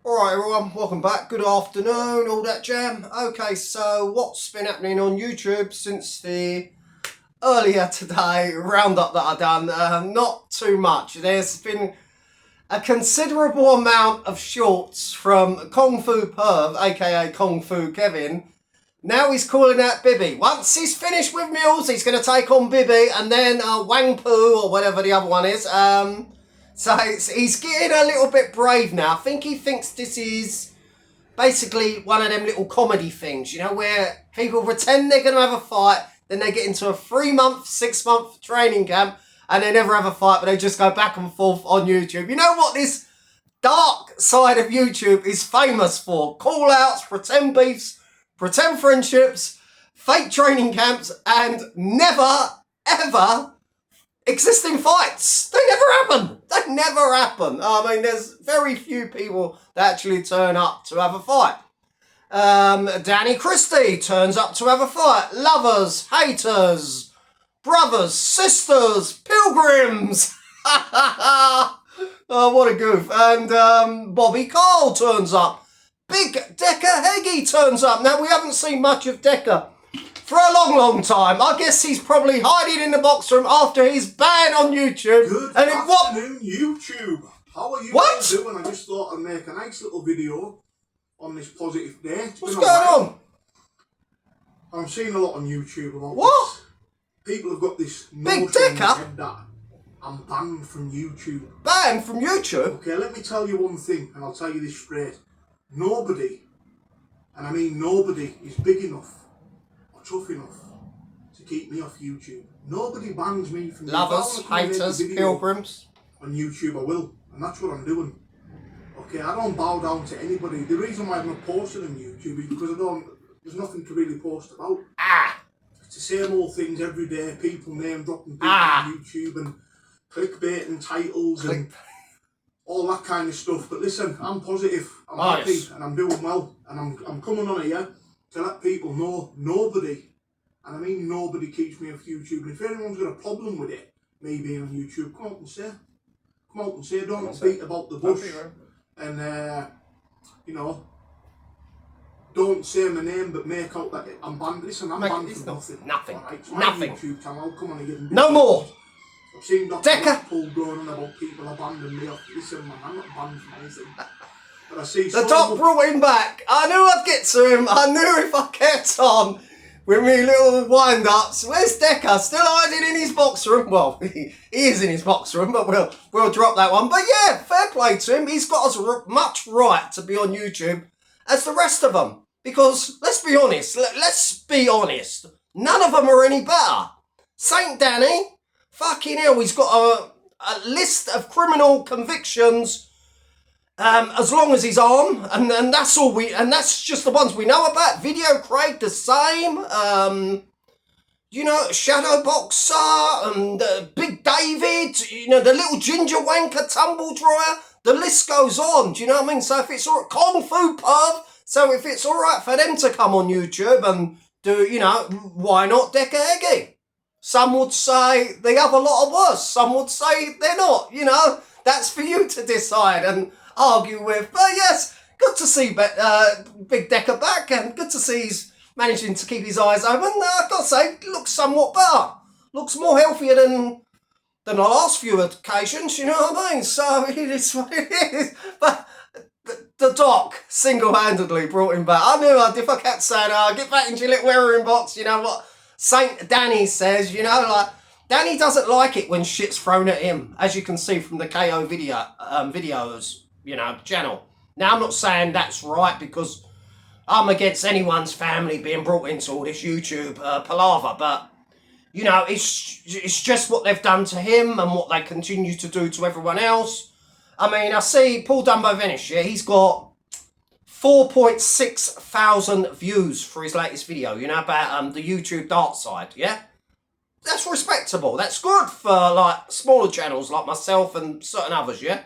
Alright everyone, welcome back, good afternoon, all that jam. Okay, so what's been happening on YouTube since the earlier today roundup that I done? Not too much. There's been a considerable amount of shorts from Kung Fu Perv, aka Kung Fu Kevin. Now he's calling out Bibby. Once he's finished with Mills, he's going to take on Bibby and then Wang Pu or whatever the other one is. So he's getting a little bit brave now. I think he thinks this is basically one of them little comedy things, you know, where people pretend they're going to have a fight, then they get into a 3-month, 6-month training camp, and they never have a fight, but they just go back and forth on YouTube. You know what this dark side of YouTube is famous for? Call-outs, pretend beefs, pretend friendships, fake training camps, and never, ever existing fights. They never happen. They never happen. I mean, there's very few people that actually turn up to have a fight. Danny Christie turns up to have a fight. Lovers, haters, brothers, sisters, pilgrims. Oh, what a goof. And Bobby Cole turns up. Big Decker Heggie turns up. Now, we haven't seen much of Decker for a long, long time. I guess he's probably hiding in the box room after he's banned on YouTube. Good afternoon, YouTube. How are you all doing? I just thought I'd make a nice little video on this positive day. What's going on? I'm seeing a lot on YouTube about what? This. People have got this notion Big Decker? that I'm banned from YouTube. Banned from YouTube? Okay, let me tell you one thing, and I'll tell you this straight. Nobody, and I mean nobody, is big enough tough enough to keep me off YouTube. Nobody bans me from lovers, haters, pilgrims. On YouTube, I will, and that's what I'm doing. Okay, I don't bow down to anybody. The reason why I'm not posting on YouTube is because there's nothing to really post about. It's the same old things every day, people name dropping people on YouTube and clickbait and titles and all that kind of stuff. But listen, I'm positive, I'm happy, and I'm doing well, and I'm coming on here to let people know nobody, and I mean nobody, keeps me off YouTube. And if anyone's got a problem with it, me being on YouTube, come out and say. Come out and say, don't beat about the bush. And, you know, don't say my name, but make out that I'm banned. Listen, I'm banned for nothing. Nothing. Right, it's nothing. YouTube channel, come on and give them no more. I've seen Dr. Decker. Paul going on about people abandoning me. Listen, man, I'm not banned from anything. But I see the doc brought him back. I knew I'd get to him. I knew if I kept on with me little wind-ups. Where's Decker? Still hiding in his box room. Well, he is in his box room, but we'll drop that one. But yeah, fair play to him. He's got as much right to be on YouTube as the rest of them. Because, let's be honest. Let's be honest. None of them are any better. Saint Danny, fucking hell, he's got a list of criminal convictions as long as he's on, and that's all and that's just the ones we know about. Video Craig, the same. You know, Shadow Boxer, and Big David, you know, the little ginger wanker tumble dryer. The list goes on, do you know what I mean? So if it's all Kung Fu Perv, so if it's alright for them to come on YouTube and do, you know, why not Decker Heggie? Some would say they have a lot of worse. Some would say they're not, you know. That's for you to decide and argue with. But yes, good to see Big Decker back, and good to see he's managing to keep his eyes open. I've got to say, looks somewhat better. Looks more healthier than the last few occasions, you know what I mean? So it is what it is. But the doc single-handedly brought him back. I knew if I kept saying, get back into your little wearing box, you know what Saint Danny says, you know, like, Danny doesn't like it when shit's thrown at him, as you can see from the KO videos, you know, channel. Now, I'm not saying that's right because I'm against anyone's family being brought into all this YouTube palaver, but, you know, it's just what they've done to him and what they continue to do to everyone else. I mean, I see Paul Dumbo Venice, yeah, he's got 4.6 thousand views for his latest video, you know, about the YouTube dark side, yeah? That's respectable. That's good for, like, smaller channels like myself and certain others, yeah?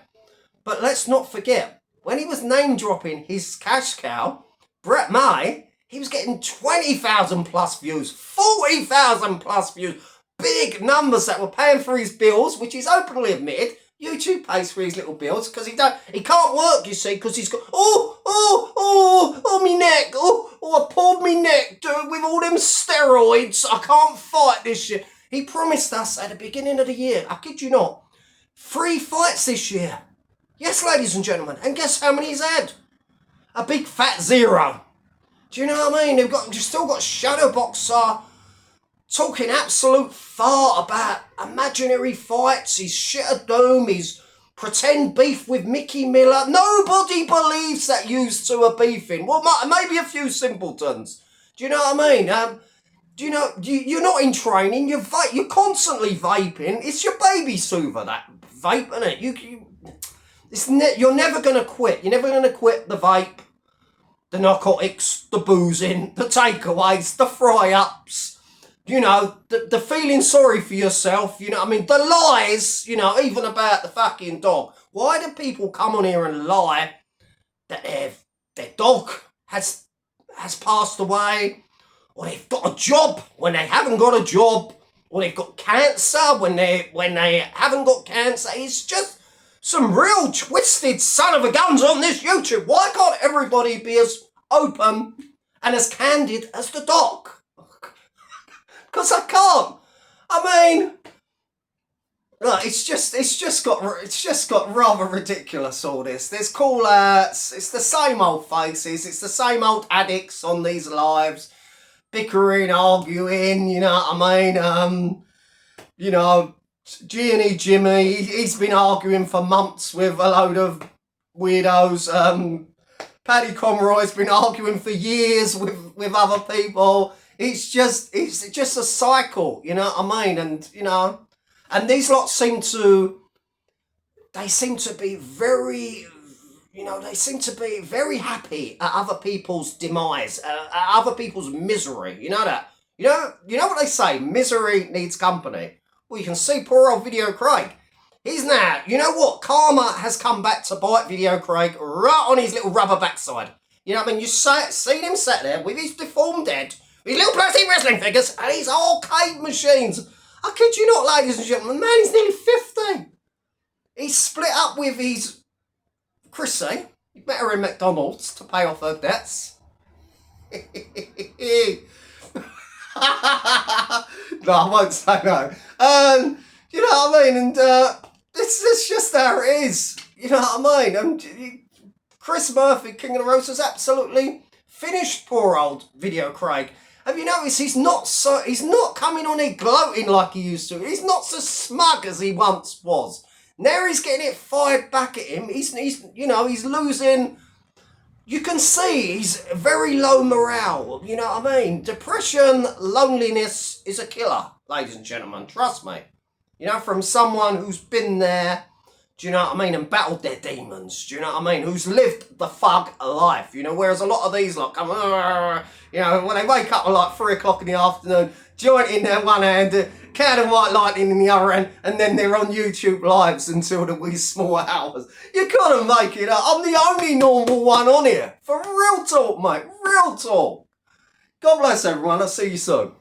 But let's not forget, when he was name-dropping his cash cow, Brett May, he was getting 20,000 plus views, 40,000 plus views. Big numbers that were paying for his bills, which he's openly admitted. YouTube pays for his little bills because he can't work, you see, because he's got, me neck, I pulled me neck, dude, with all them steroids. I can't fight this shit. He promised us at the beginning of the year, I kid you not, 3 fights this year. Yes, ladies and gentlemen, and guess how many he's had? A big fat 0. Do you know what I mean? You've still got Shadow Boxer talking absolute fart about imaginary fights, his shit of doom, his pretend beef with Mickey Miller. Nobody believes that used two are beefing. Well, maybe a few simpletons. Do you know what I mean? Do you know, you're not in training, you're constantly vaping. It's your baby soother, that vape, isn't it? You're never going to quit. You're never going to quit the vape, the narcotics, the boozing, the takeaways, the fry-ups, you know, the feeling sorry for yourself, you know what I mean? The lies, you know, even about the fucking dog. Why do people come on here and lie that their dog has passed away, or they've got a job when they haven't got a job, or they've got cancer when they haven't got cancer? It's just some real twisted son of a guns on this YouTube. Why can't everybody be as open and as candid as the doc? Because I can't. I mean, look, it's just got rather ridiculous, all this. There's call-outs, it's the same old faces, it's the same old addicts on these lives, bickering, arguing, you know what I mean? You know, G&E Jimmy, he's been arguing for months with a load of weirdos. Paddy Conroy's been arguing for years with other people. It's just a cycle, you know what I mean? And, you know, and these lots seem to be very, you know, they seem to be very happy at other people's demise, at other people's misery. You know that? You know what they say, misery needs company. Well, you can see poor old Video Craig. He's now, you know what? Karma has come back to bite Video Craig right on his little rubber backside. You know what I mean? You seen him sat there with his deformed head, with his little plastic wrestling figures, and his arcade machines. I kid you not, ladies and gentlemen, man, he's nearly 50. He's split up with his Chrissy. He met her in McDonald's to pay off her debts. No, I won't say no. You know what I mean? And this is just how it is. You know what I mean? And Chris Murphy, King of the Roast, has absolutely finished poor old Video Craig. Have you noticed he's not coming on here gloating like he used to. He's not so smug as he once was. Now he's getting it fired back at him. He's losing. You can see he's very low morale. You know what I mean? Depression, loneliness is a killer, ladies and gentlemen. Trust me. You know, from someone who's been there, do you know what I mean, and battled their demons, do you know what I mean, who's lived the thug life, you know, whereas a lot of these lot come, you know, when they wake up at like 3 o'clock in the afternoon, joint in their one hand, can of white lightning in the other hand, and then they're on YouTube lives until the wee small hours. You couldn't make it up. I'm the only normal one on here. For real talk, mate. Real talk. God bless everyone. I'll see you soon.